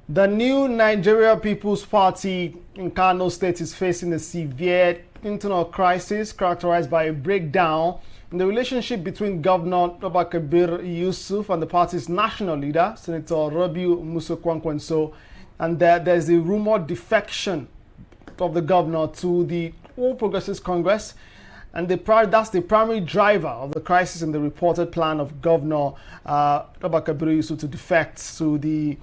The new Nigeria People's Party in Kano State is facing a severe internal crisis characterized by a breakdown in the relationship between Governor Abba Kabir Yusuf and the party's national leader, Senator Rabiu Musa Kwankwaso, and there's a rumored defection of the governor to the All Progressives Congress, and that's the primary driver of the crisis in the reported plan of Governor Abba Kabir Yusuf to defect to the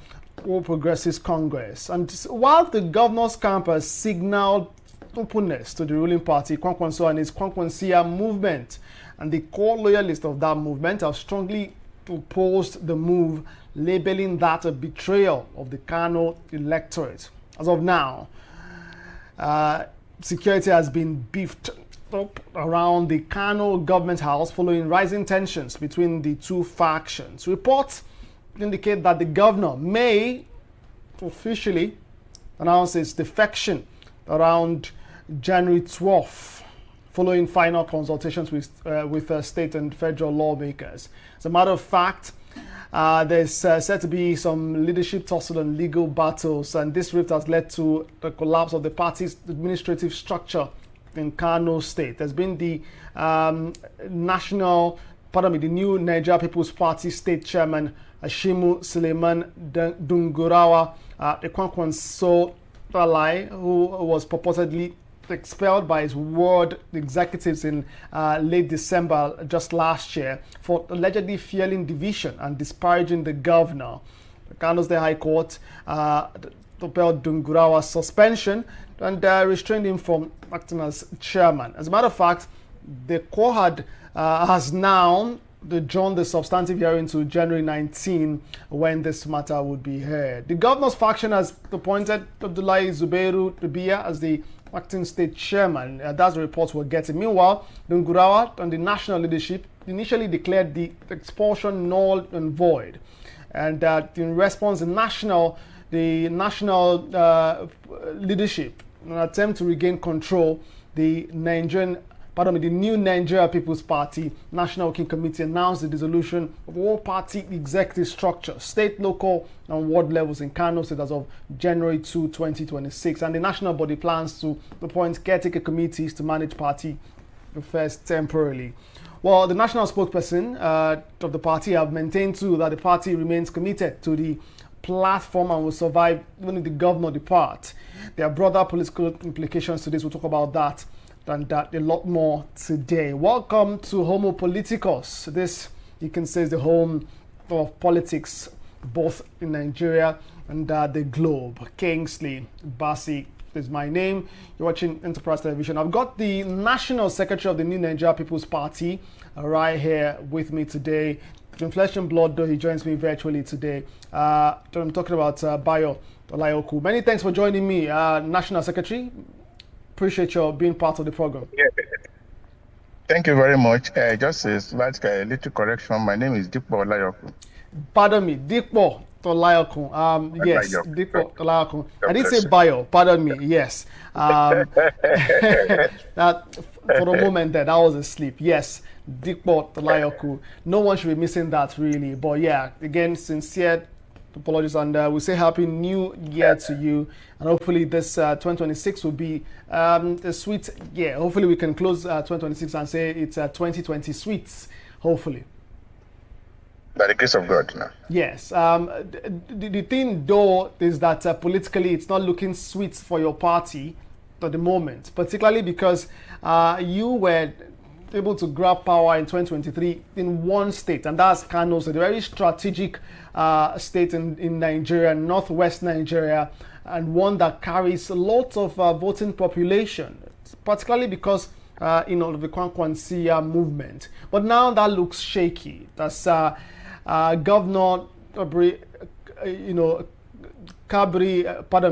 All Progressives Congress. And while the governor's camp has signaled openness to the ruling party, Kwankwasiyya and his Kwankwasiyya movement and the core loyalists of that movement have strongly opposed the move, labeling that a betrayal of the Kano electorate. As of now, security has been beefed up around the Kano Government House following rising tensions between the two factions. Reports indicate that the governor may officially announce its defection around January 12th, following final consultations with state and federal lawmakers. As a matter of fact, there's said to be some leadership tussle and legal battles, and this rift has led to the collapse of the party's administrative structure in Kano State. There's been the new Nigeria People's Party State Chairman Ashimu Suleiman Dungurawa, a Kwankwasiyya ally who was purportedly expelled by his ward executives in late December just last year for allegedly fueling division and disparaging the governor. The Kano State High Court upheld Dungurawa's suspension and restrained him from acting as chairman. As a matter of fact, the court has now adjourned the substantive hearing to January 19 when this matter would be heard. The governor's faction has appointed Abdullahi Zubairu Rubia as the acting state chairman. That's the reports we're getting. Meanwhile, Dungurawa and the national leadership initially declared the expulsion null and void. And in response, the national leadership, in an attempt to regain control, the new Nigeria People's Party National Working Committee announced the dissolution of all party executive structure, state, local, and ward levels in Kano State as of January 2, 2026. And the national body plans to appoint caretaker committees to manage party affairs temporarily. Well, the national spokesperson of the party have maintained too that the party remains committed to the platform and will survive even if the governor depart. There are broader political implications to this. We'll talk about that and a lot more today. Welcome to Homo Politicus. This, you can say, is the home of politics both in Nigeria and the globe. Kingsley Bassi is my name. You're watching Enterprise Television. I've got the National Secretary of the new Nigeria People's Party right here with me today. In flesh and blood, though, he joins me virtually today. I'm talking about Bayo Olayoku. Many thanks for joining me, National Secretary. Appreciate your being part of the program. Yeah. Thank you very much. Just a slight little correction. My name is Dipo Olayoku. Pardon me, Dipo Olayoku. Yes, Dipo Olayoku. I didn't say Bayo. Pardon me. Yes. That for a moment there, that was a slip. Yes, Dipo Olayoku. No one should be missing that, really. But yeah, again, sincere apologies, and we say Happy New Year to you, and hopefully this 2026 will be a sweet year. Hopefully we can close 2026 and say it's 2020 sweets, hopefully. By the grace of God. No. Yes. The thing, though, is that politically it's not looking sweet for your party at the moment, particularly because you were able to grab power in 2023 in one state, and that's Kano State, a very strategic state in Nigeria, northwest Nigeria, and one that carries a lot of voting population, particularly because of the Kwankwasiyya movement. But now that looks shaky. That's Governor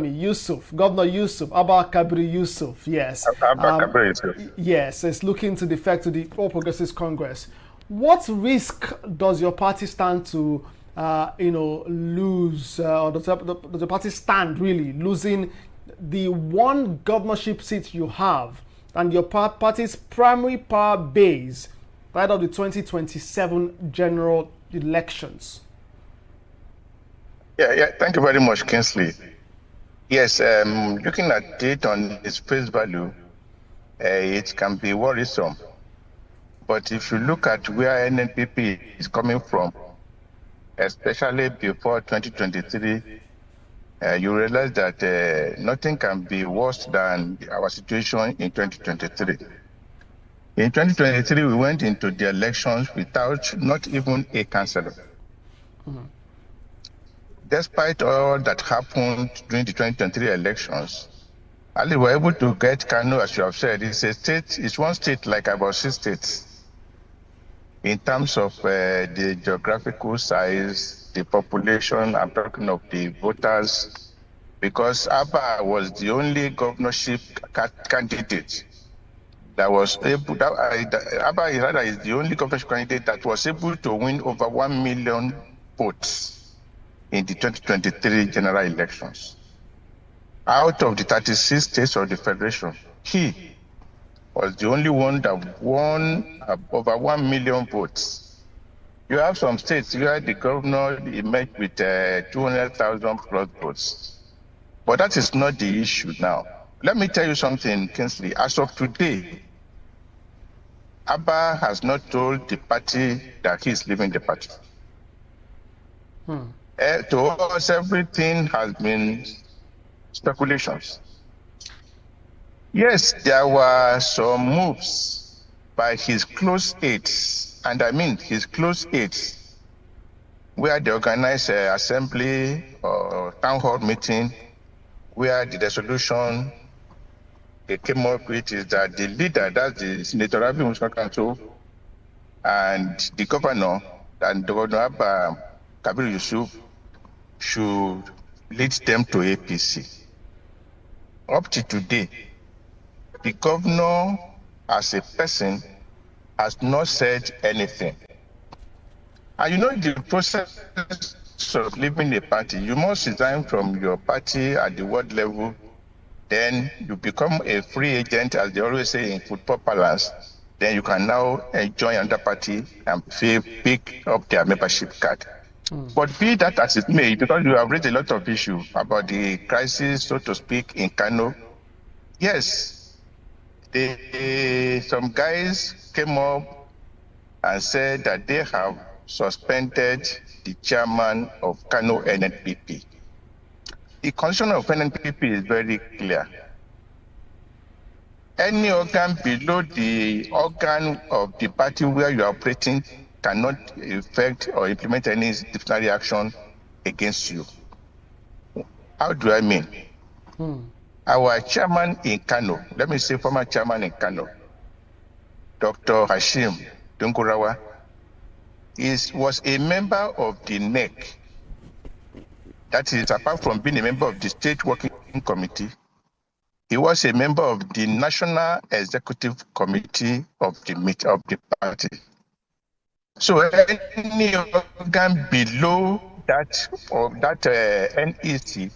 Yusuf, Governor Yusuf, Abba Kabir Yusuf, yes. Abba Kabir Yusuf. Yes, it's looking to defect to the All Progressives Congress. What risk does your party stand to, lose, or does the party stand really losing the one governorship seat you have and your party's primary power base ahead of the 2027 general elections? Yeah. Thank you very much, Kingsley. Yes, looking at it on its face value, it can be worrisome. But if you look at where NNPP is coming from, especially before 2023, you realize that nothing can be worse than our situation in 2023. In 2023, we went into the elections without not even a councillor. Despite all that happened during the 2023 elections, we were able to get Kano, as you have said. It's one state like about 6 states in terms of the geographical size, the population. I'm talking of the voters, because Abba was the only governorship candidate that was able. Abba is the only governorship candidate that was able to win over 1 million votes in the 2023 general elections. Out of the 36 states of the federation, he was the only one that won over 1 million votes. You have some states where the governor emerged with 200,000 plus votes. But that is not the issue now. Let me tell you something, Kingsley. As of today, Abba has not told the party that he is leaving the party. To us, everything has been speculations. Yes, there were some moves by his close aides, and I mean his close aides, where they organized an assembly or town hall meeting, where the resolution they came up with is that the leader, that's the Senator Rabiu Musa Kwankwaso, and the governor, and Governor Abba Kabir Yusuf, should lead them to APC. Up to today, the governor, as a person, has not said anything. And you know the process of leaving a party, you must resign from your party at the ward level, then you become a free agent, as they always say in football parlance, then you can now join another party and pick up their membership card. But be that as it may, because you have raised a lot of issues about the crisis, so to speak, in Kano, yes, some guys came up and said that they have suspended the chairman of Kano NNPP. The constitution of NNPP is very clear. Any organ below the organ of the party where you are operating cannot effect or implement any disciplinary action against you. How do I mean? Our chairman in Kano, let me say former chairman in Kano, Dr. Hashim Dungurawa, was a member of the NEC. That is, apart from being a member of the State Working Committee, he was a member of the National Executive Committee of the party. So any organ below that of that NEC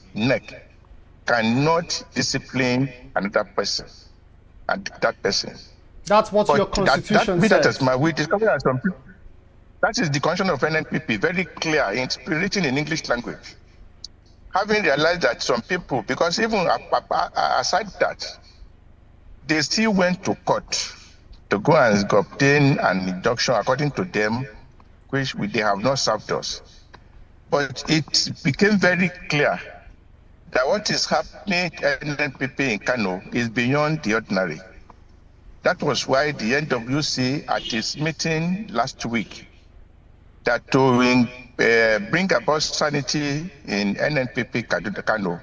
cannot discipline another person and that person. That's what your constitution says. We discovered that some people. That is the constitution of NNPP, very clear, it's written in English language. Having realized that some people, because even aside that, they still went to court to go and obtain an injunction according to them, which they have not served us. But it became very clear that what is happening at NNPP in Kano is beyond the ordinary. That was why the NWC at its meeting last week, that to bring about sanity in NNPP Kano,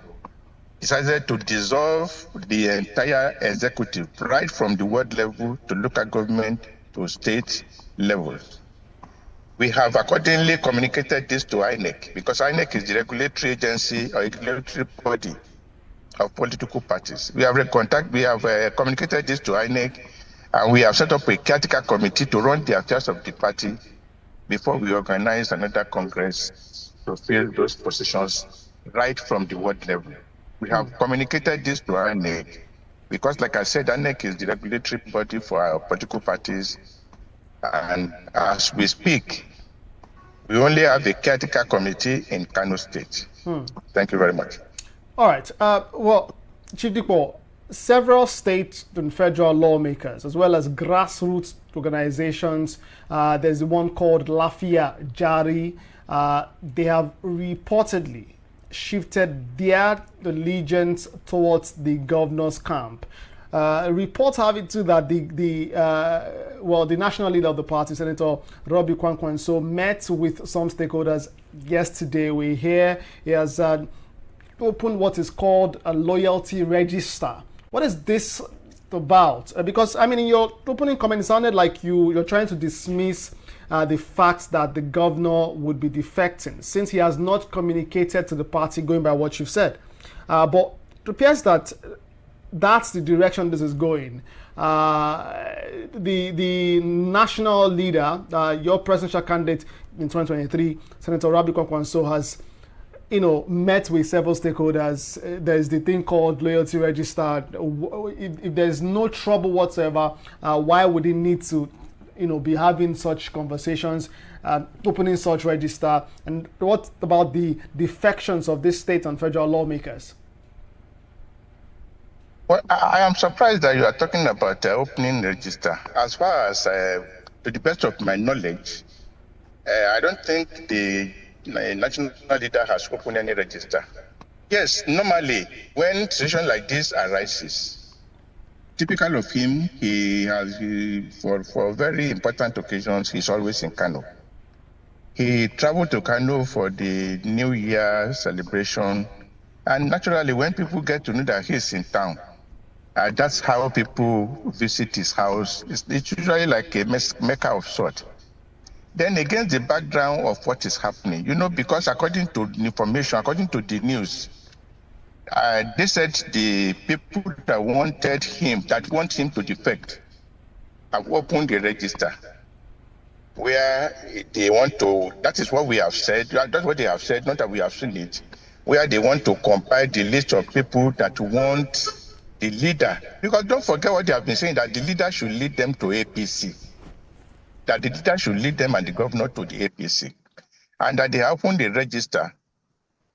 decided to dissolve the entire executive, right from the ward level to local government to state levels. We have accordingly communicated this to INEC, because INEC is the regulatory agency or regulatory body of political parties. We have communicated this to INEC, and we have set up a caretaker committee to run the affairs of the party before we organize another congress to fill those positions right from the ward level. We have communicated this to INEC because, like I said, INEC is the regulatory body for our political parties. And as we speak, We only have a caretaker committee in Kano State. Thank you very much. All right. Well, Chief Dikpo, several state and federal lawmakers, as well as grassroots organizations, there's the one called Lafia Jari, they have reportedly shifted their allegiance towards the governor's camp. Reports have it too that the national leader of the party, Senator Rabiu Kwankwaso, met with some stakeholders yesterday. We hear he has opened what is called a loyalty register. What is this about? Because I mean, in your opening comment, it sounded like you're trying to dismiss the fact that the governor would be defecting, since he has not communicated to the party, going by what you've said. But it appears that that's the direction this is going. The national leader, your presidential candidate in 2023, Senator Rabiu Kwankwaso, has met with several stakeholders. There's the thing called loyalty register. If there's no trouble whatsoever, why would he need to be having such conversations, opening such register? And what about the defections of this state and federal lawmakers? Well, I am surprised that you are talking about opening register. As far as, to the best of my knowledge, I don't think the national leader has opened any register. Yes, normally, when situation like this arises, typical of him, he has, for very important occasions, he's always in Kano. He traveled to Kano for the New Year celebration, and naturally, when people get to know that he's in town, that's how people visit his house. It's usually like a mecca of sort. Then against the background of what is happening, because according to the information, according to the news, they said the people that want him to defect, have opened the register where they want to, that is what we have said, that's what they have said, not that we have seen it, where they want to compile the list of people that want the leader. Because don't forget what they have been saying, that the leader should lead them to APC. That the leader should lead them and the governor to the APC. And that they opened the register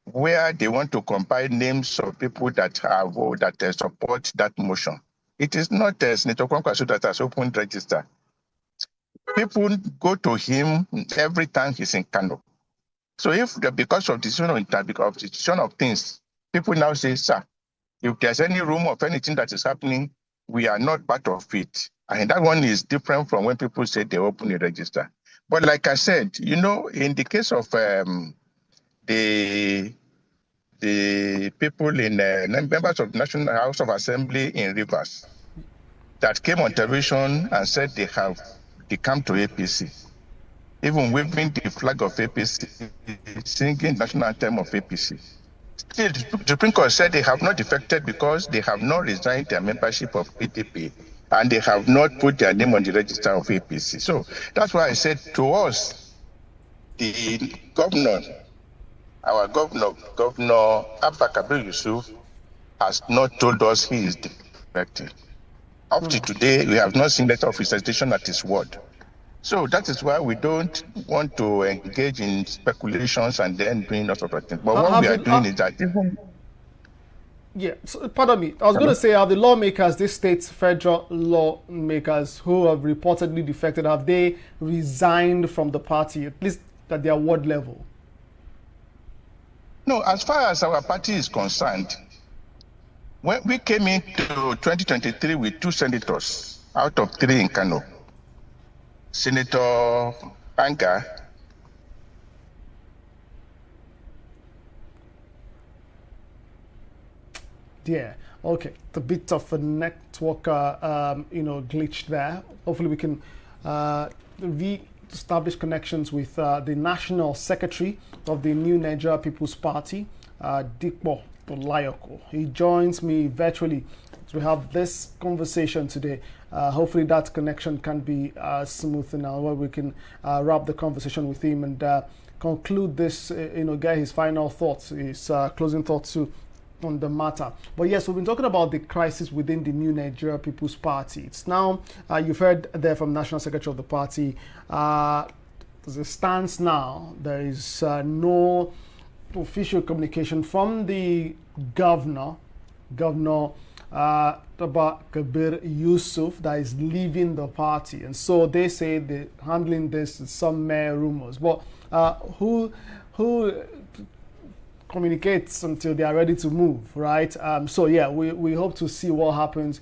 where they want to compile names of people that support that motion. It is not Senator Kwankwasiyya that has opened register. People go to him every time he's in Kano. So if because of the decision of things, people now say, sir, if there's any rumor of anything that is happening, we are not part of it. And that one is different from when people say they open a register. But like I said, in the case of the people in members of the National House of Assembly in Rivers that came on television and said they come to APC, even waving the flag of APC, singing national anthem of APC. Still, the Supreme Court said they have not defected because they have not resigned their membership of PDP and they have not put their name on the register of APC. So that's why I said to us, the governor, our Governor Abba Kabir Yusuf, has not told us he is defected. Up to today, we have not seen letter of recitation at his word. So that is why we don't want to engage in speculations and then doing lots of things. But what we are doing is that even... Yeah, so, pardon me. I was going to say, have the lawmakers, these states, federal lawmakers who have reportedly defected, have they resigned from the party, at least at their ward level? No, as far as our party is concerned, when we came into 2023 with 2 senators out of 3 in Kano, Senator Anga Yeah, okay. It's a bit of a network, glitch there. Hopefully we can re-establish connections with the National Secretary of the New Nigeria People's Party, Dikpo Olayoko. He joins me virtually to have this conversation today. Hopefully that connection can be smooth now, where we can wrap the conversation with him and conclude this, get his final thoughts, his closing thoughts too on the matter. But yes, we've been talking about the crisis within the New Nigeria People's Party. It's now, you've heard there from National Secretary of the party, as it stands now, there is no official communication from the Governor Abba Kabir Yusuf, that is leaving the party. And so they say they're handling this with some mere rumors. But who communicates until they are ready to move, right? So yeah, we hope to see what happens.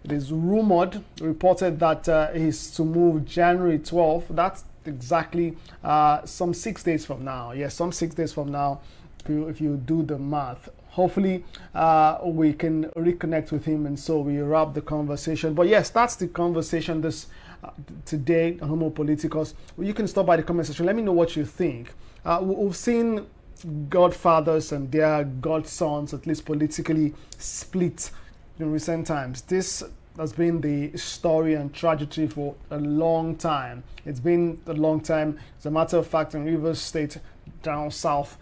It is reported that he's to move January 12th. That's exactly some 6 days from now. Yes, some 6 days from now, if you do the math. Hopefully, we can reconnect with him, and so we wrap the conversation. But yes, that's the conversation this today on Homo Politicus. You can stop by the comment section. Let me know what you think. We've seen godfathers and their godsons, at least politically, split in recent times. This has been the story and tragedy for a long time. It's been a long time. As a matter of fact, in Rivers State, down south,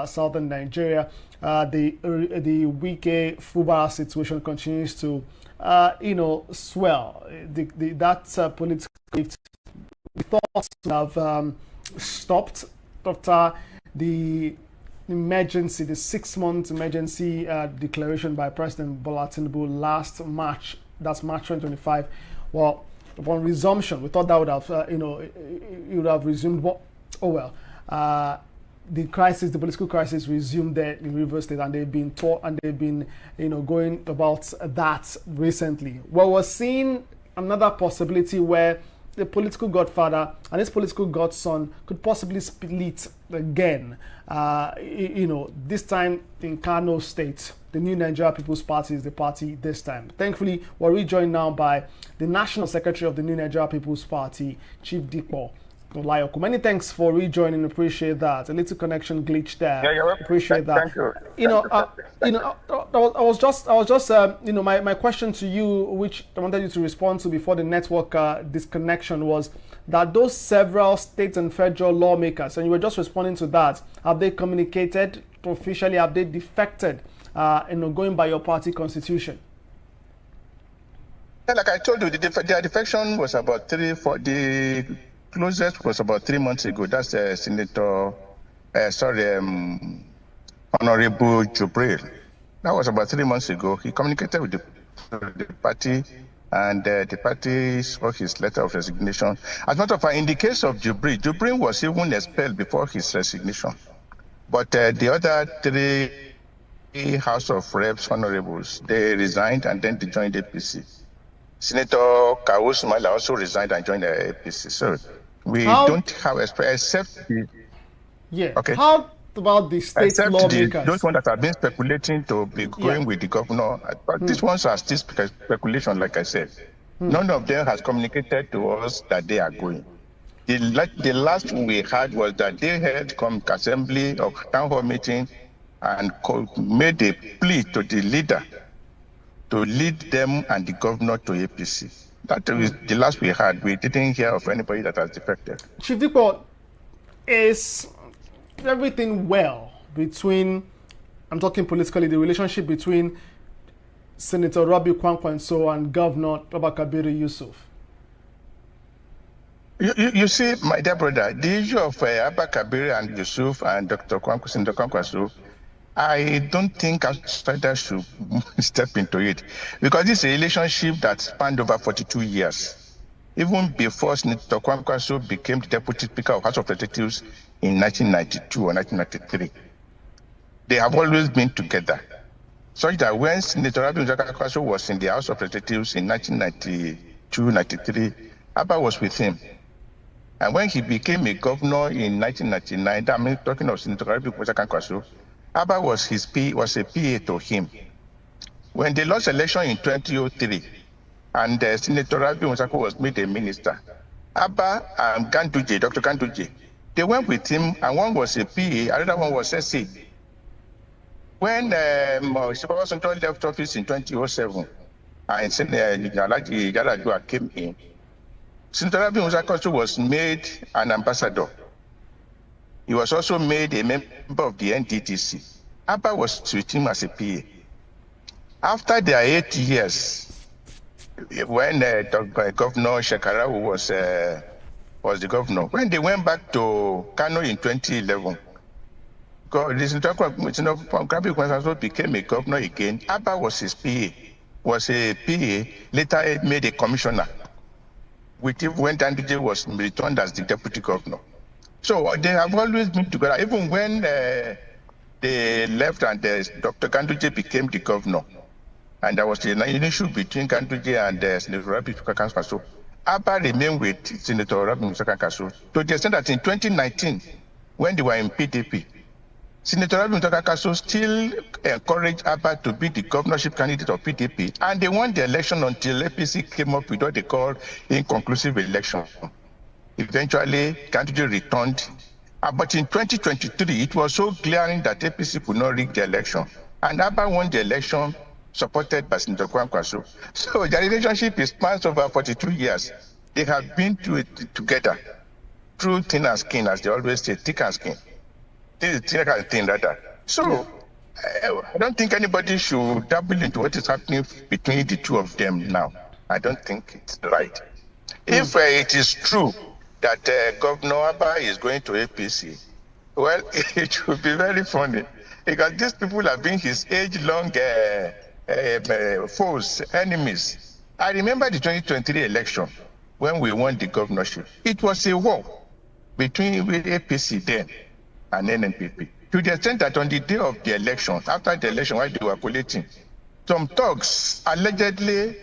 southern Nigeria, the Wike Fubara situation continues to, swell. That political shift we thought to have stopped after the emergency, the 6-month emergency declaration by President Bola Tinubu last March. That's March 2025. Well, upon resumption, we thought that would have, it would have resumed. But oh well. The crisis, the political crisis, resumed there in Rivers State, and they've been taught and they've been, going about that recently. Well, we're seeing another possibility where the political godfather and his political godson could possibly split again. This time in Kano State. The new Nigerian People's Party is the party this time. Thankfully, we're rejoined now by the National Secretary of the new Nigerian People's Party, Chief Deepens. Many thanks for rejoining. Appreciate that. A little connection glitch there. Yeah, you're welcome. Appreciate that. Thank you. I was just my question to you, which I wanted you to respond to before the network disconnection, was that those several state and federal lawmakers, and you were just responding to that, have they communicated officially? Have they defected? Going by your party constitution? Yeah, like I told you, their defection was about the closest was about 3 months ago. That's Honorable Jubril. That was about 3 months ago. He communicated with the party, and the party spoke his letter of resignation. As a matter of fact, in the case of Jubril was even expelled before his resignation. But the other 3 House of Reps honorables, they resigned and then they joined APC. Senator Kano State also resigned and joined the APC. So we don't have except the, yeah. Okay. How about the state lawmakers? Those ones that have been speculating to be going with the governor, but these ones are still speculation, like I said. None of them has communicated to us that they are going. The last we had was that they had come assembly or town hall meeting and made a plea to the leader to lead them and the governor to APC. That was the last we had. We didn't hear of anybody that has defected. Chief Deepens, is everything well between, I'm talking politically, the relationship between Senator Rabiu Kwankwaso and Governor Abba Kabir Yusuf? You see, my dear brother, the issue of Abba Kabir and Yusuf and Dr. Kwankwaso, I don't think outsiders should step into it, because this is a relationship that spanned over 42 years. Even before Senator Kwankwaso became the Deputy Speaker of House of Representatives in 1992 or 1993, they have always been together. Such that when Senator Rabiu Musa Kwankwaso was in the House of Representatives in 1992-93, Abba was with him. And when he became a governor in 1999, that means talking of Senator Rabiu Musa Kwankwaso, Abba was a PA to him. When they lost election in 2003, and Senator Rabiu Musa was made a minister, Abba and Dr. Ganduje, they went with him, and one was a PA, another one was SC. When Sibawa Central left office in 2007, and Senator Yaradua came in, Senator Rabiu Musa Kwankwaso was made an ambassador. He was also made a member of the NDTC. Abba was with him as a PA. After their 8 years, when Governor Shekarawu was was the governor. When they went back to Kano in 2011, Rabiu Musa became a governor again. Abba was his PA, later made a commissioner, with him when Ganduje was returned as the deputy governor. So they have always been together, even when they left and Dr. Ganduje became the governor. And there was an issue between Ganduje and Senator Rabiu Musa Kwankwaso. Abba remained with Senator Rabiu Musa Kwankwaso to the extent that in 2019, when they were in PDP, Senator Rabiu Musa Kwankwaso still encouraged Abba to be the governorship candidate of PDP, and they won the election until APC came up with what they called inconclusive election. Eventually, Ganduje returned. But in 2023, it was so glaring that APC could not rig the election, and Abba won the election, supported by Senator Kwankwaso. So the relationship is spans over 42 years. They have been together through thin and skin, as they always say, thick and skin. This is thick and thin, rather. So I don't think anybody should dabble into what is happening between the two of them now. I don't think it's right. If it is true that Governor Abba is going to APC, well, it would be very funny, because these people have been his age-long foes, enemies. I remember the 2023 election when we won the governorship. It was a war between APC then and NNPP, to the extent that on the day of the election, after the election, while they were collating, some thugs allegedly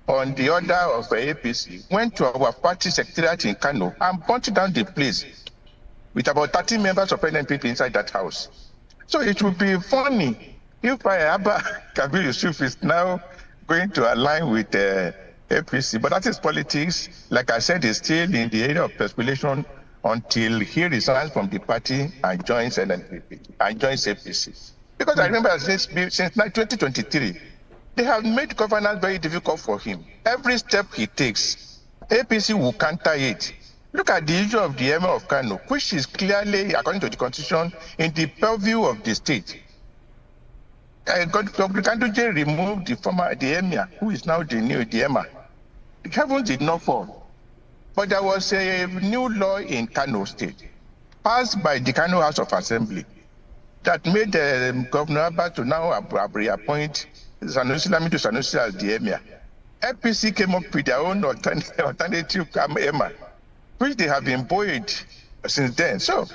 on the order of APC went to our party secretariat in Kano and burnt down the place with about 30 members of NNPP inside that house. So it would be funny if Abba Kabir Yusuf is now going to align with APC, but that is politics. Like I said, it's still in the area of speculation until he resigns from the party and joins NNPP and joins APC. Because I remember since 2023, they have made governance very difficult for him. Every step he takes, APC will counter it. Look at the issue of the Emir of Kano, which is clearly, according to the constitution, in the purview of the state. Ganduje removed the Emir, who is now the Emir. The heavens did not fall. But there was a new law in Kano State, passed by the Kano House of Assembly, that made Governor Abba to now reappoint Sanusi Lamido Sanusi as the Emir. APC came up with their own alternative Emir, which they have been buoyed since then. So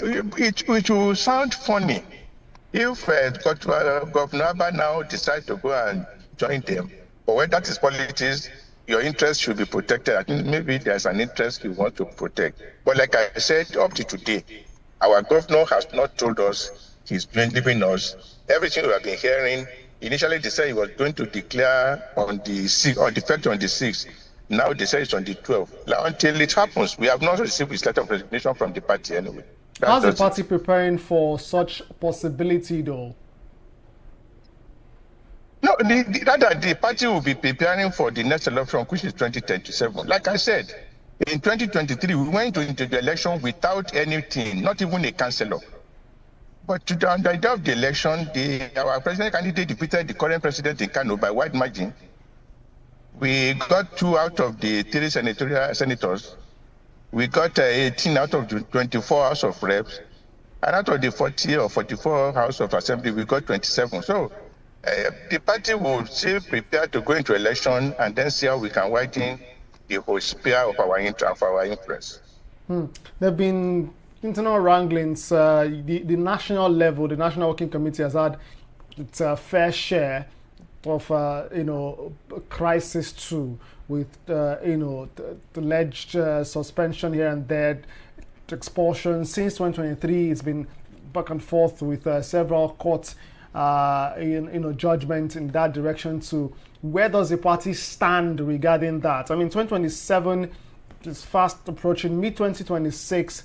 it will sound funny if Governor Abba now decides to go and join them. But when that is politics, your interest should be protected. I think maybe there's an interest you want to protect. But like I said, up to today, our governor has not told us he's been leaving us. Everything we have been hearing, initially they said he was going to declare on the 6th, or defect on the 6th. Now they say it's on the 12th. Until it happens, we have not received his letter of resignation from the party anyway. How's the party preparing for such possibility, though? No, the party will be preparing for the next election, which is 2027. Like I said, in 2023, we went into the election without anything, not even a councillor. But on the day of the election, our president candidate defeated the current president in Kano by wide margin. We got 2 out of the 3 senators. We got 18 out of the 24 House of Reps. And out of the 40 or 44 House of Assembly, we got 27. So the party will still prepare to go into election and then see how we can widen the whole sphere of our influence. There have been internal wranglings. The national level, the National Working Committee has had its fair share of crisis too, with the alleged suspension here and there, expulsion. Since 2023, it's been back and forth with several courts judgment in that direction too. Where does the party stand regarding that? I mean, 2027 is fast approaching. Mid-2026,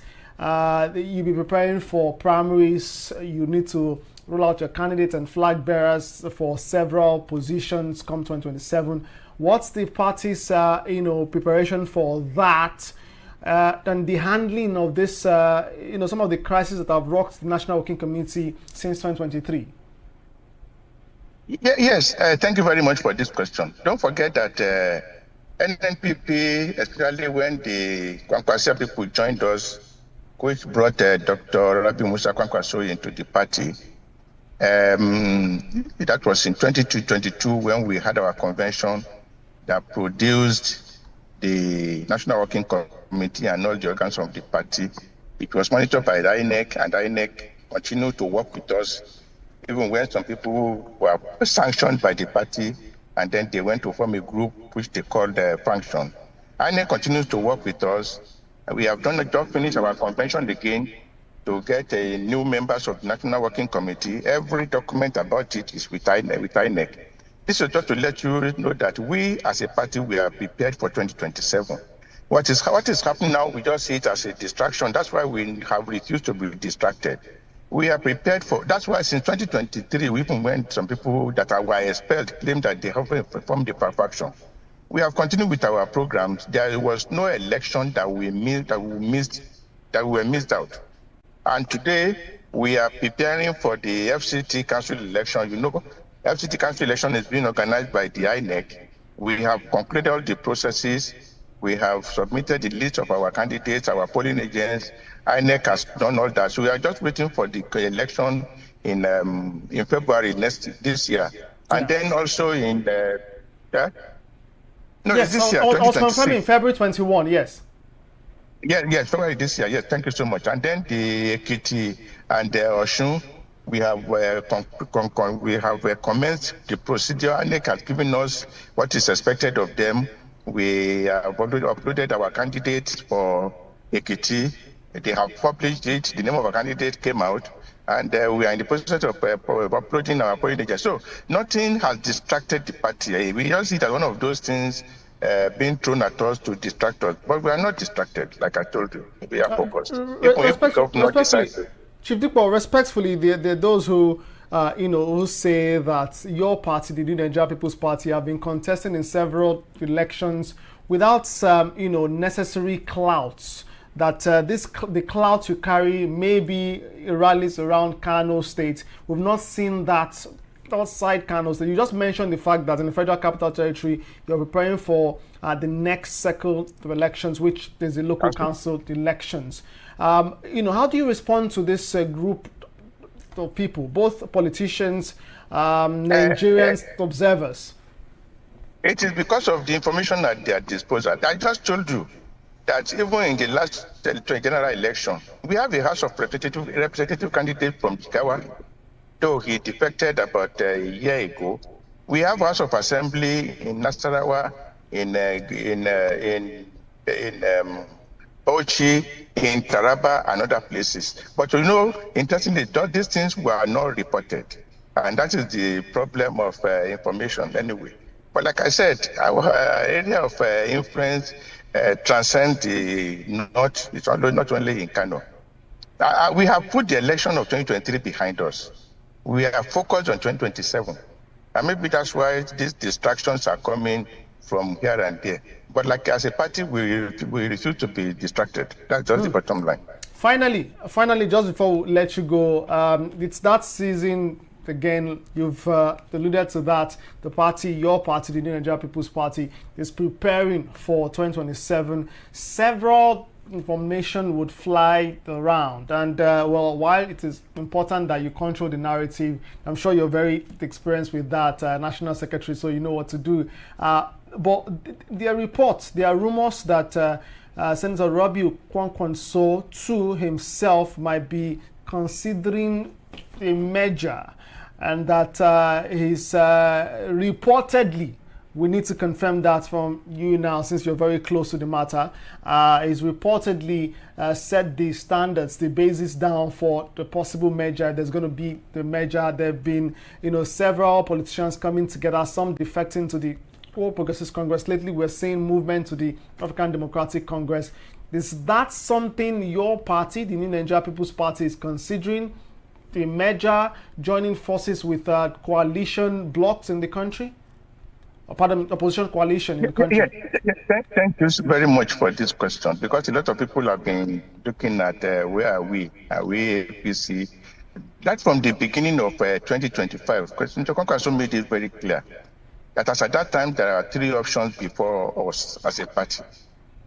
you'll be preparing for primaries. You need to roll out your candidates and flag bearers for several positions come 2027. What's the party's preparation for that? And the handling of this, some of the crises that have rocked the National Working Committee since 2023? Yes, thank you very much for this question. Don't forget that NNPP, especially when the Kwankwasiyya people joined us, which brought Dr. Rabiu Musa Kwankwaso into the party. That was in 2022 when we had our convention that produced the National Working Committee and all the organs of the party. It was monitored by the INEC, and the INEC continued to work with us, even when some people were sanctioned by the party, and then they went to form a group which they called Function. INEC continues to work with us. We have just finished our convention again to get new members of the National Working Committee. Every document about it is with INEC. This is just to let you know that we, as a party, we are prepared for 2027. What is happening now, we just see it as a distraction. That's why we have refused to be distracted. We are prepared for, that's why since 2023, even when some people that were expelled claimed that they have formed the faction, we have continued with our programs. There was no election that we were missed out. And today, we are preparing for the FCT Council election. You know, FCT Council election is being organized by the INEC. We have concluded all the processes. We have submitted the list of our candidates, our polling agents. INEC has done all that. So we are just waiting for the election in February this year. And then also in yes, this year, I was confirming February 21, yes. Yes, February this year. Yes, thank you so much. And then the Ekiti and the Osun, we have commenced the procedure. INEC has given us what is expected of them. We have already uploaded our candidates for Ekiti. They have published it. The name of our candidate came out, and we are in the process of uploading our polling agents. So nothing has distracted the party. We just see it as one of those things being thrown at us to distract us, but we are not distracted. Like I told you, we are focused. Chief Deepens, respectfully, there are those who, who say that your party, the New Nigerian People's Party, have been contesting in several elections without, necessary clouts. That the clout you carry may be rallies around Kano State. We've not seen that outside Kano State. You just mentioned the fact that in the Federal Capital Territory, you're preparing for the next cycle of elections, which is the local council elections. How do you respond to this group of people, both politicians, Nigerians, observers? It is because of the information at their disposal. I just told you that even in the last general election, we have a House of representative candidate from Jigawa, though he defected about a year ago. We have House of Assembly in Nasarawa, in Bauchi, in Taraba, and other places. But interestingly, these things were not reported. And that is the problem of information anyway. But like I said, our area of influence transcend the north. It's not only in Kano. We have put the election of 2023 behind us. We are focused on 2027. And maybe that's why these distractions are coming from here and there. But like as a party, we refuse to be distracted. That's just the bottom line. Finally, just before we let you go, it's that season. Again, you've alluded to that. The party, your party, the New Nigerian People's Party, is preparing for 2027. Several information would fly around. And, while it is important that you control the narrative, I'm sure you're very experienced with that, National Secretary, so you know what to do. But there are reports, there are rumors that Senator Rabiu Kwankwaso too himself might be considering a measure, and that he's reportedly, we need to confirm that from you now since you're very close to the matter, he's reportedly set the standards, the basis down for the possible measure. There's going to be the measure. There have been, several politicians coming together, some defecting to the All Progressives Congress. Lately, we're seeing movement to the African Democratic Congress. Is that something your party, the New Nigerian People's Party, is considering? The measure joining forces with coalition blocks in the country? Or pardon, opposition coalition in the country? Thank you very much for this question, because a lot of people have been looking at where are we? Are we APC? That's from the beginning of 2025. Mr. Kwankwaso made it very clear that as at that time, there are three options before us as a party.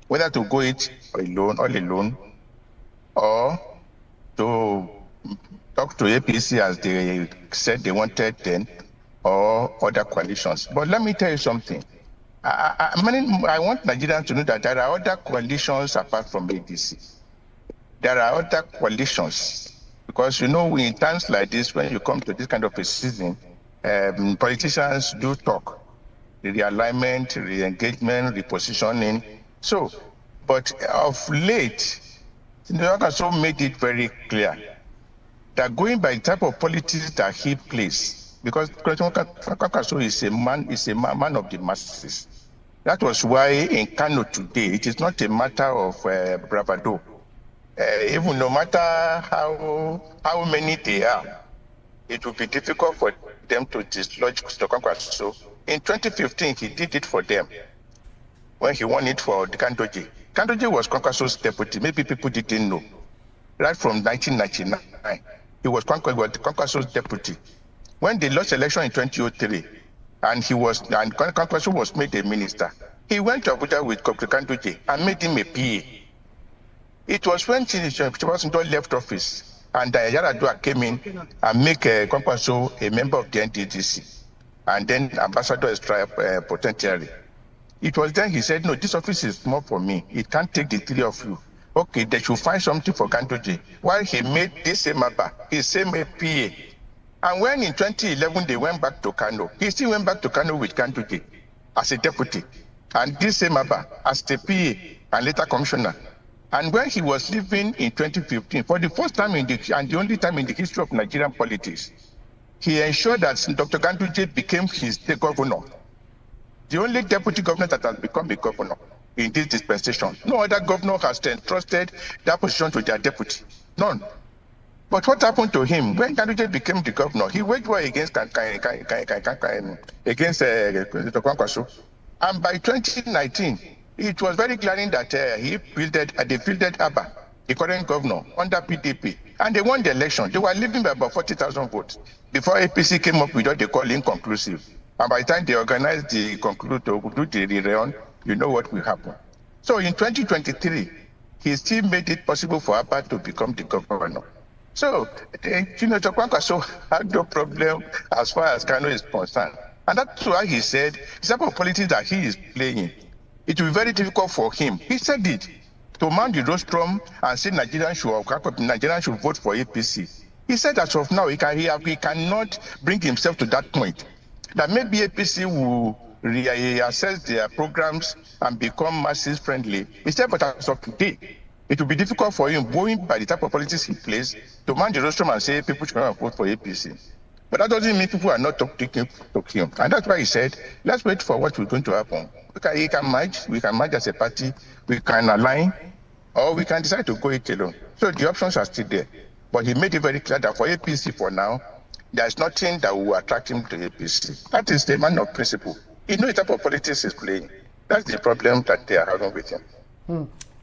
Whether to go it alone, or to talk to APC as they said they wanted then, or other coalitions. But let me tell you something. I want Nigerians to know that there are other coalitions apart from ADC. There are other coalitions. Because, in times like this, when you come to this kind of a season, politicians do talk. The realignment, re-engagement, repositioning. So, but of late, also made it very clear that going by the type of politics that he plays, because Kwankwaso is a man of the masses. That was why in Kano today, it is not a matter of bravado. Even no matter how many they are, it will be difficult for them to dislodge Mr. Kwankwaso. In 2015, he did it for them when he won it for the Kandoji. Kandoji was Kwankwaso's deputy. Maybe people didn't know. Right from 1999, he was Kwankwaso's deputy. When they lost election in 2003, and Kwankwaso was made a minister, he went to Abuja with Kandoji and made him a PA. It was when Chibasanjo left office and Yaradua came in and make Kwankwaso a member of the NDDC and then ambassador extra potentially. It was then he said, no, this office is more for me. It can't take the three of you. Okay, they should find something for Kandoji. While he made this same Abba, his same PA. And when in 2011 they went back to Kano, he still went back to Kano with Kandoji as a deputy. And this same Abba as the PA and later commissioner. And when he was leaving in 2015, for the first time and the only time in the history of Nigerian politics, he ensured that Dr. Kandoji became his governor. The only deputy governor that has become a governor in this dispensation. No other governor has entrusted that position to their deputy. None. But what happened to him? When Kandoji became the governor, he waged war against Dr. Kwankwaso. And by 2019, it was very glaring that they fielded Abba, the current governor, under PDP. And they won the election. They were leaving by about 40,000 votes before APC came up with what they call inconclusive. And by the time they organized the conclude to do the re-run, you know what will happen. So in 2023, he still made it possible for Abba to become the governor. So, Dr. Kwankwaso had no problem as far as Kano is concerned. And that's why he said, the type of politics that he is playing, it will be very difficult for him. He said it, to mount the rostrum and say Nigerians should vote for APC. He said as of now, he cannot bring himself to that point. That maybe APC will reassess their programs and become masses friendly. He said, but as of today, it will be difficult for him, going by the type of politics he plays, to mount the rostrum and say people should come and vote for APC. But that doesn't mean people are not talking to him. And that's why he said, let's wait for what is going to happen. We can merge as a party, we can align, or we can decide to go it alone. So the options are still there. But he made it very clear that for APC for now, there's nothing that will attract him to APC. That is the man of principle. He knows the type of politics he's playing. That's the problem that they are having with him.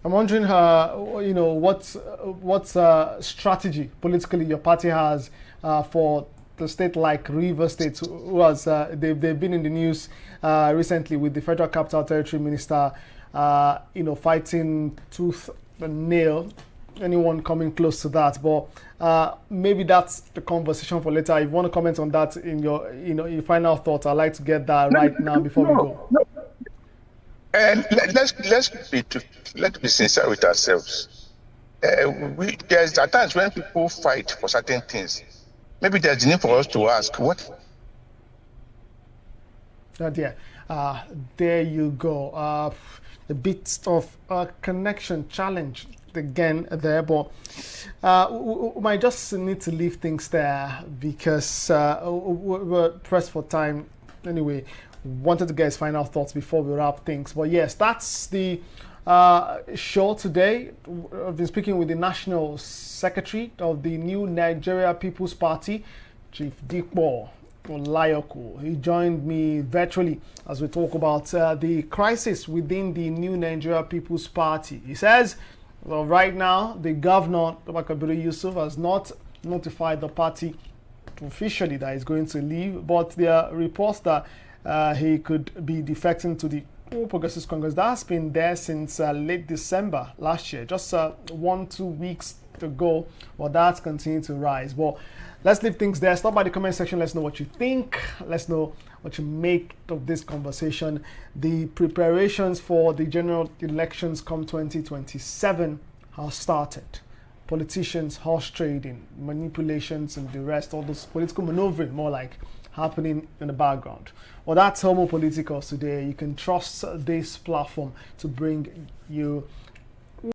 I'm wondering, what strategy politically your party has for the state like Rivers State, who has they've been in the news recently with the Federal Capital Territory Minister, fighting tooth and nail anyone coming close to that. But maybe that's the conversation for later. If you want to comment on that in your final thoughts, I'd like to get that right now before we go. And let's be sincere with ourselves. There's at times when people fight for certain things. Maybe there's a need for us to ask what. There you go. A bit of a connection challenge again there, but we might just need to leave things there because we're pressed for time. Anyway, wanted to get his final thoughts before we wrap things. But yes, that's the show today. I've been speaking with the National Secretary of the new Nigeria People's Party, Chief Deepens. He joined me virtually as we talk about the crisis within the new Nigeria People's Party. He says, well, right now, the Governor Abba Kabir Yusuf has not notified the party officially that he's going to leave, but there are reports that he could be defecting to the All Progressives Congress. That's been there since late December last year, just 1-2 weeks ago. Well, that's continued to rise. Well, let's leave things there. Stop by the comment section. Let's know what you think. Let's know what you make of this conversation. The preparations for the general elections come 2027 have started. Politicians, horse trading, manipulations, and the rest, all those political maneuvering, more like, happening in the background. Well, that's Homo Politicals today. You can trust this platform to bring you